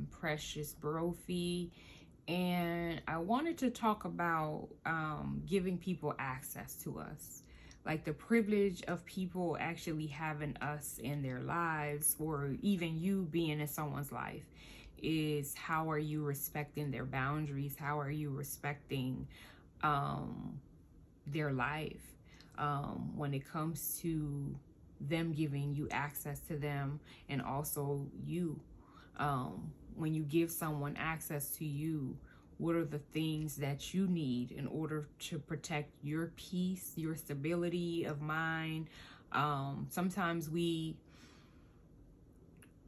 am Precious Brophy, and I wanted to talk about giving people access to us. Like the privilege of people actually having us in their lives, or even you being in someone's life, is how are you respecting their boundaries? How are you respecting um, their life when it comes to them giving you access to them, and also you, when you give someone access to you, what are the things that you need in order to protect your peace, your stability of mind? Sometimes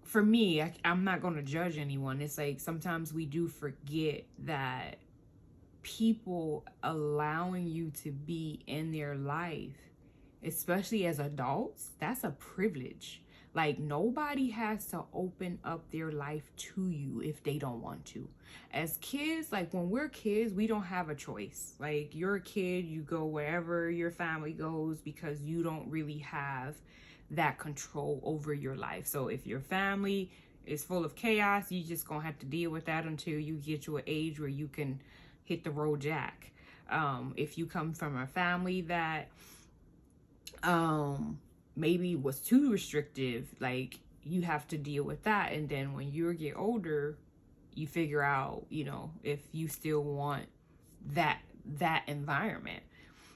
for me, I'm not going to judge anyone. It's like sometimes we do forget that people allowing you to be in their life, especially as adults, that's a privilege. Like nobody has to open up their life to you if they don't want to. As kids, like when we're kids, we don't have a choice. Like you're a kid, you go wherever your family goes because you don't really have that control over your life. So if your family is full of chaos, you just gonna have to deal with that until you get to an age where you can hit the road jack. If you come from a family that maybe was too restrictive, like you have to deal with that. And then when you get older, you figure out, if you still want that environment.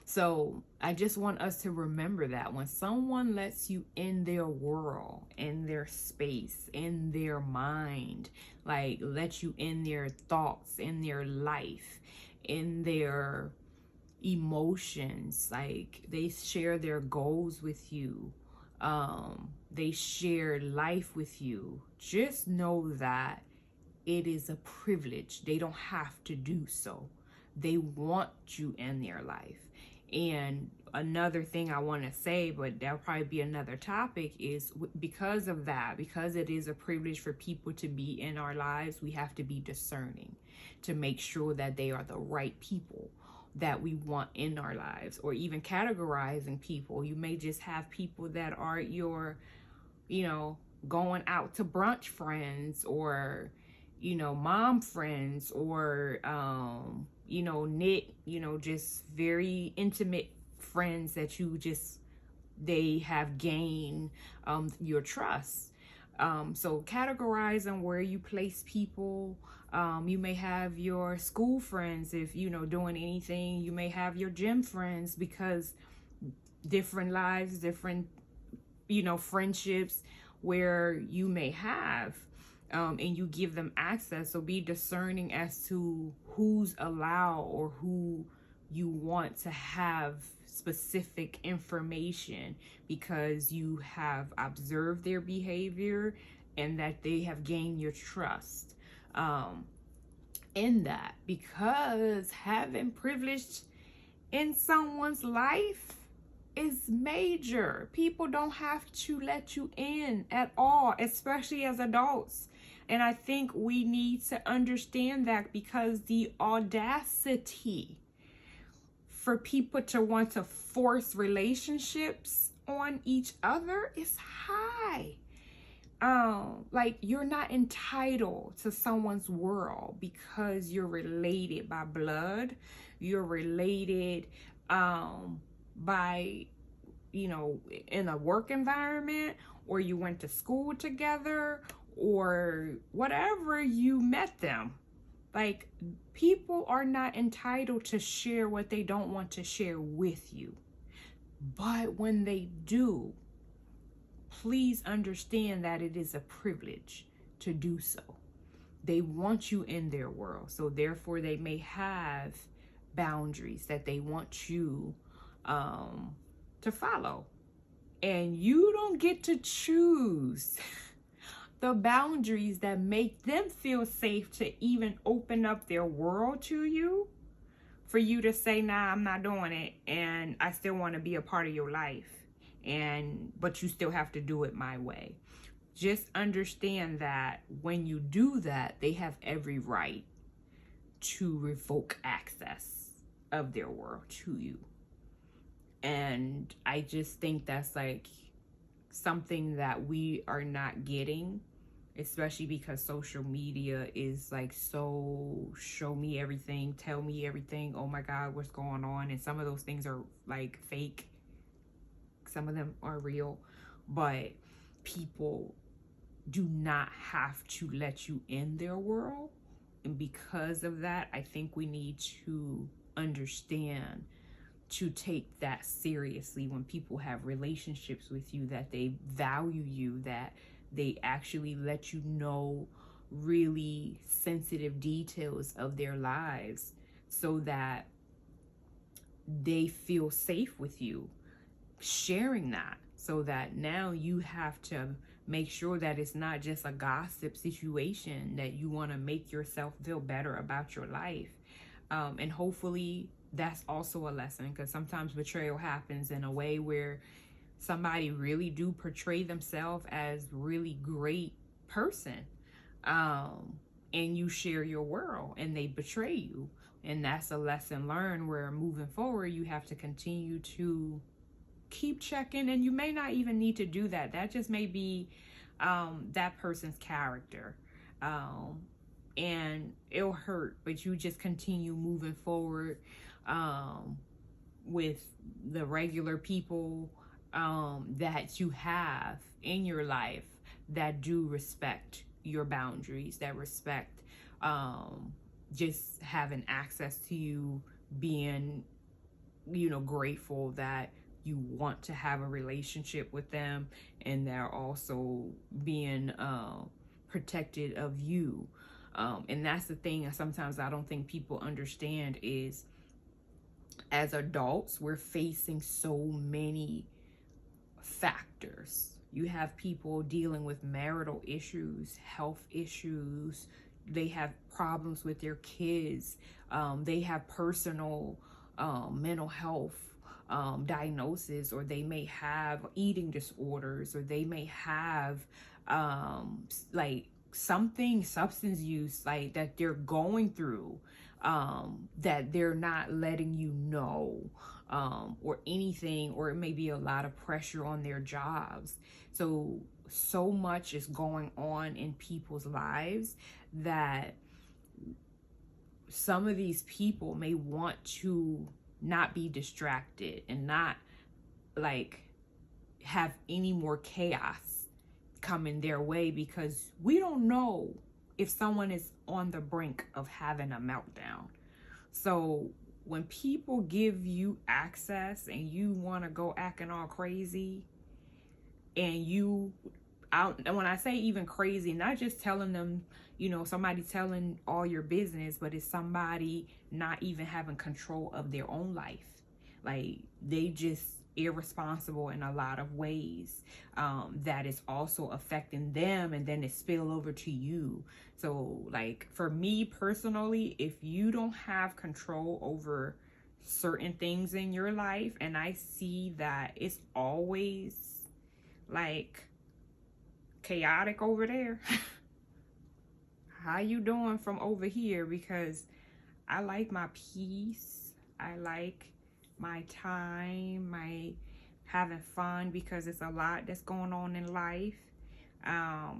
So I just want us to remember that when someone lets you in their world, in their space, in their mind, like let you in their thoughts, in their life, in their emotions, like they share their goals with you, they share life with you, just know that it is a privilege. They don't have to do so. They want you in their life. And another thing I want to say, but that'll probably be another topic, is because of that, because it is a privilege for people to be in our lives, we have to be discerning to make sure that they are the right people that we want in our lives. Or even categorizing people, you may just have people that are your, going out to brunch friends, or mom friends, or knit, just very intimate friends that they have gained your trust. So categorizing where you place people. You may have your school friends, if doing anything. You may have your gym friends, because different lives, different friendships where you may have, and you give them access. So be discerning as to who's allowed, or who you want to have specific information, because you have observed their behavior and that they have gained your trust in that. Because having privilege in someone's life is major. People don't have to let you in at all, especially as adults. And I think we need to understand that, because the audacity for people to want to force relationships on each other is high. Like you're not entitled to someone's world because you're related by blood, you're related by in a work environment, or you went to school together, or whatever, you met them. Like people are not entitled to share what they don't want to share with you. But when they do, please understand that it is a privilege to do so. They want you in their world, so therefore they may have boundaries that they want you to follow. And you don't get to choose the boundaries that make them feel safe to even open up their world to you, for you to say, nah, I'm not doing it, and I still want to be a part of your life, but you still have to do it my way. Just understand that when you do that, they have every right to revoke access of their world to you. And I just think that's like something that we are not getting, especially because social media is like so show me everything, tell me everything, oh my God, what's going on? And some of those things are like fake, some of them are real, but people do not have to let you in their world. And because of that, I think we need to understand to take that seriously when people have relationships with you, that they value you, that they actually let you know really sensitive details of their lives so that they feel safe with you sharing that, so that now you have to make sure that it's not just a gossip situation, that you want to make yourself feel better about your life. And hopefully that's also a lesson, because sometimes betrayal happens in a way where somebody really do portray themselves as really great person, and you share your world and they betray you. And that's a lesson learned, where moving forward you have to continue to keep checking, and you may not even need to do that. That just may be that person's character, and it'll hurt, but you just continue moving forward with the regular people that you have in your life that do respect your boundaries, that respect just having access to you, being, you know, grateful that you want to have a relationship with them, and they're also being protected of you. And that's the thing sometimes I don't think people understand is, as adults, we're facing so many factors. You have people dealing with marital issues, health issues, they have problems with their kids, they have personal mental health diagnosis, or they may have eating disorders, or they may have like something, substance use, like that they're going through, that they're not letting you know, or anything, or it may be a lot of pressure on their jobs. So much is going on in people's lives that some of these people may want to not be distracted and not like have any more chaos coming their way, because we don't know if someone is on the brink of having a meltdown. So when people give you access and you want to go acting all crazy, and when I say even crazy, not just telling them, you know, somebody telling all your business, but it's somebody not even having control of their own life. Like, they just irresponsible in a lot of ways, that is also affecting them, and then it spill over to you. So like, for me personally, if you don't have control over certain things in your life, and I see that it's always like chaotic over there, how you doing from over here? Because I like my peace, I like my time, my having fun, because it's a lot that's going on in life.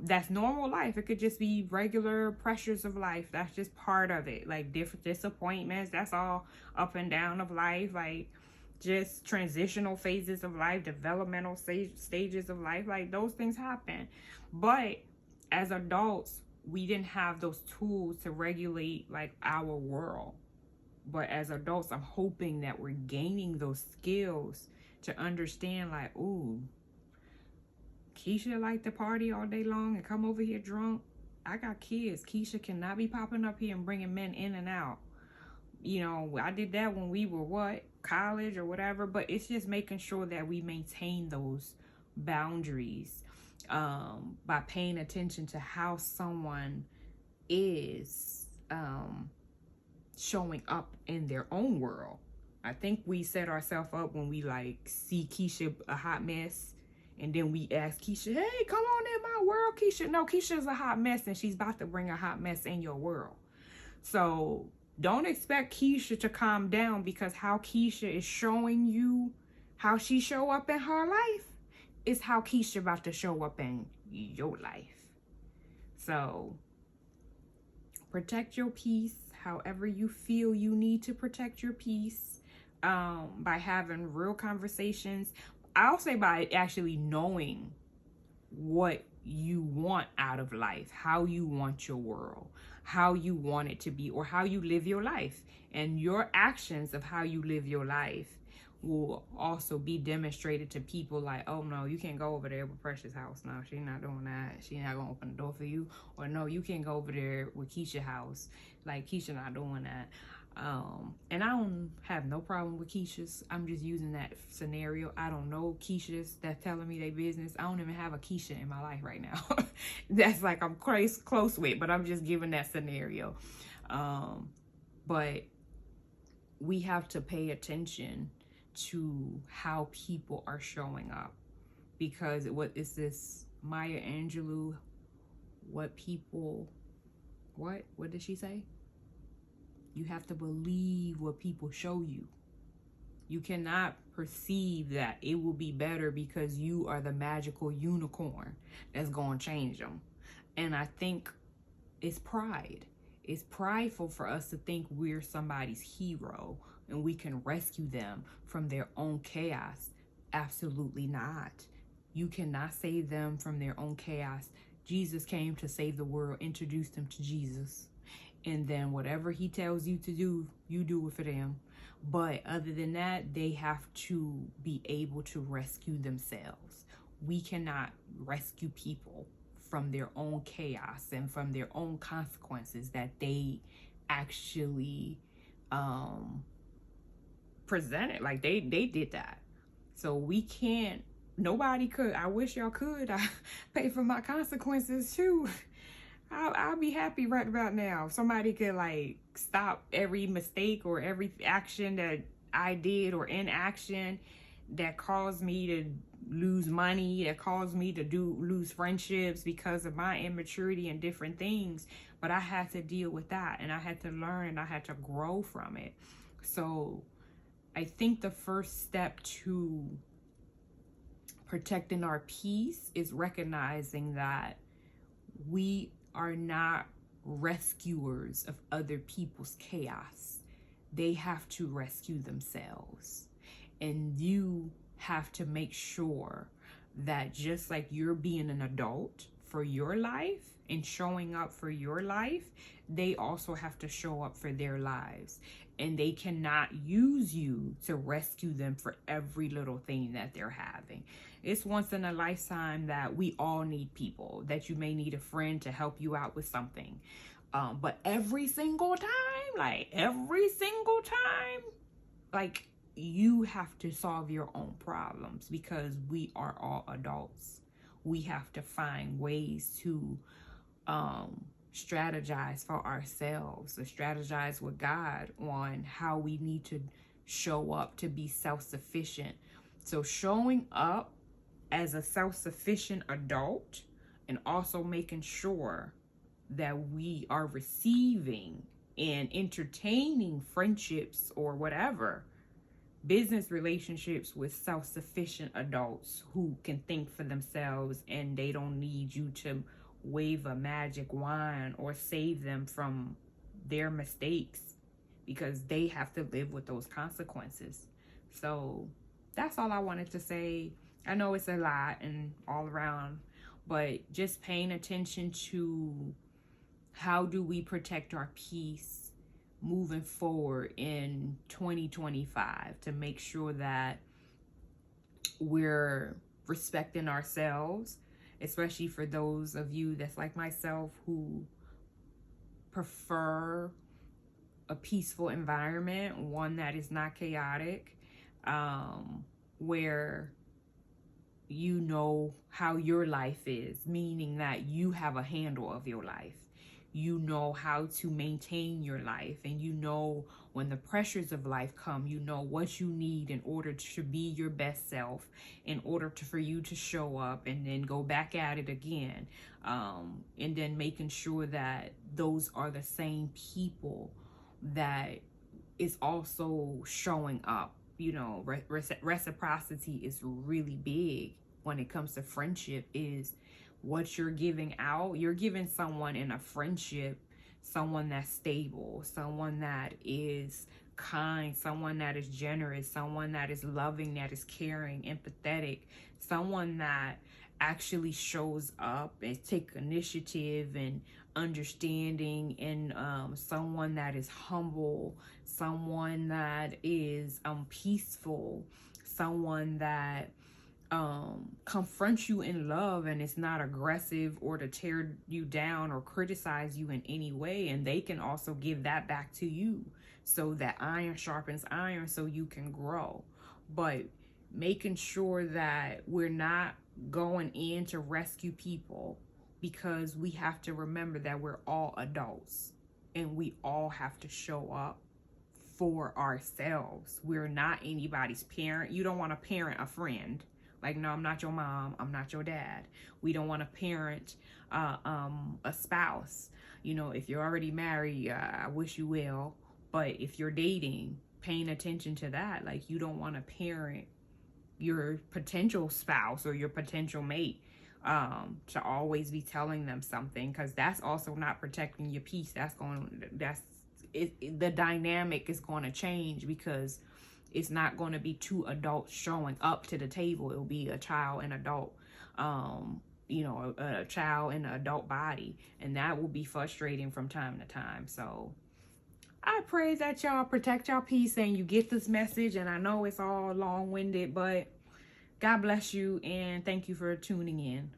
That's normal life. It could just be regular pressures of life. That's just part of it. Like different disappointments, that's all up and down of life. Like just transitional phases of life, developmental stages of life. Like those things happen. But as adults, we didn't have those tools to regulate like our world. But as adults, I'm hoping that we're gaining those skills to understand, like, ooh, Keisha like to party all day long and come over here drunk. I got kids. Keisha cannot be popping up here and bringing men in and out. You know, I did that when we were college or whatever. But it's just making sure that we maintain those boundaries by paying attention to how someone is showing up in their own world. I think we set ourselves up when we like see Keisha a hot mess, and then we ask Keisha, hey, come on in my world, Keisha. No, Keisha's a hot mess, and she's about to bring a hot mess in your world. So don't expect Keisha to calm down, because how Keisha is showing you how she show up in her life is how Keisha about to show up in your life. So protect your peace however you feel you need to protect your peace, by having real conversations. I'll say by actually knowing what you want out of life, how you want your world, how you want it to be, or how you live your life. And your actions of how you live your life will also be demonstrated to people, like, oh no, you can't go over there with Precious house. No, she's not doing that. She's not gonna open the door for you. Or no, you can't go over there with Keisha house. Like, Keisha not doing that. And I don't have no problem with Keisha's. I'm just using that scenario. I don't know Keisha's that's telling me their business. I don't even have a Keisha in my life right now. That's like I'm close with, but I'm just giving that scenario. But we have to pay attention to how people are showing up, because what is this Maya Angelou? What did she say? You have to believe what people show you. You cannot perceive that it will be better because you are the magical unicorn that's going to change them. And I think it's pride. It's prideful for us to think we're somebody's hero and we can rescue them from their own chaos. Absolutely not. You cannot save them from their own chaos. Jesus came to save the world. Introduce them to Jesus. And then whatever he tells you to do, you do it for them. But other than that, they have to be able to rescue themselves. We cannot rescue people from their own chaos and from their own consequences that they actually presented. Like they did that. So we can't, nobody could. I wish y'all could. I pay for my consequences too. I'll be happy right about now. Somebody could like stop every mistake or every action that I did or inaction that caused me to lose money, that caused me to lose friendships because of my immaturity and different things. But I had to deal with that, and I had to learn, and I had to grow from it. So I think the first step to protecting our peace is recognizing that we are not rescuers of other people's chaos. They have to rescue themselves. And you have to make sure that just like you're being an adult for your life and showing up for your life, they also have to show up for their lives. And they cannot use you to rescue them for every little thing that they're having. It's once in a lifetime that we all need people, that you may need a friend to help you out with something. But every single time, you have to solve your own problems, because we are all adults. We have to find ways to strategize for ourselves, to strategize with God on how we need to show up to be self-sufficient. So showing up as a self-sufficient adult, and also making sure that we are receiving and entertaining friendships or whatever, business relationships with self-sufficient adults who can think for themselves, and they don't need you to wave a magic wand or save them from their mistakes, because they have to live with those consequences. So that's all I wanted to say. I know it's a lot and all around, but just paying attention to how do we protect our peace moving forward in 2025 to make sure that we're respecting ourselves, especially for those of you that's like myself who prefer a peaceful environment, one that is not chaotic, where you know how your life is, meaning that you have a handle of your life. You know how to maintain your life, and you know when the pressures of life come, you know what you need in order to be your best self, in order for you to show up and then go back at it again. And then making sure that those are the same people that is also showing up. You know, reciprocity is really big when it comes to friendship. Is what you're giving out. You're giving someone in a friendship, someone that's stable, someone that is kind, someone that is generous, someone that is loving, that is caring, empathetic, someone that actually shows up and take initiative and understanding, and someone that is humble, someone that is peaceful, someone that confronts you in love and it's not aggressive or to tear you down or criticize you in any way. And they can also give that back to you, so that iron sharpens iron, so you can grow. But making sure that we're not going in to rescue people, because we have to remember that we're all adults and we all have to show up for ourselves. We're not anybody's parent. You don't want to parent a friend. Like, no, I'm not your mom, I'm not your dad. We don't want to parent a spouse. You know, if you're already married, I wish you well. But if you're dating, paying attention to that. Like, you don't want to parent your potential spouse or your potential mate to always be telling them something, because that's also not protecting your peace. The dynamic is going to change, because it's not going to be two adults showing up to the table. It'll be a child and adult, you know, a child in an adult body, and that will be frustrating from time to time. So I pray that y'all protect y'all peace and you get this message. And I know it's all long-winded, but God bless you and thank you for tuning in.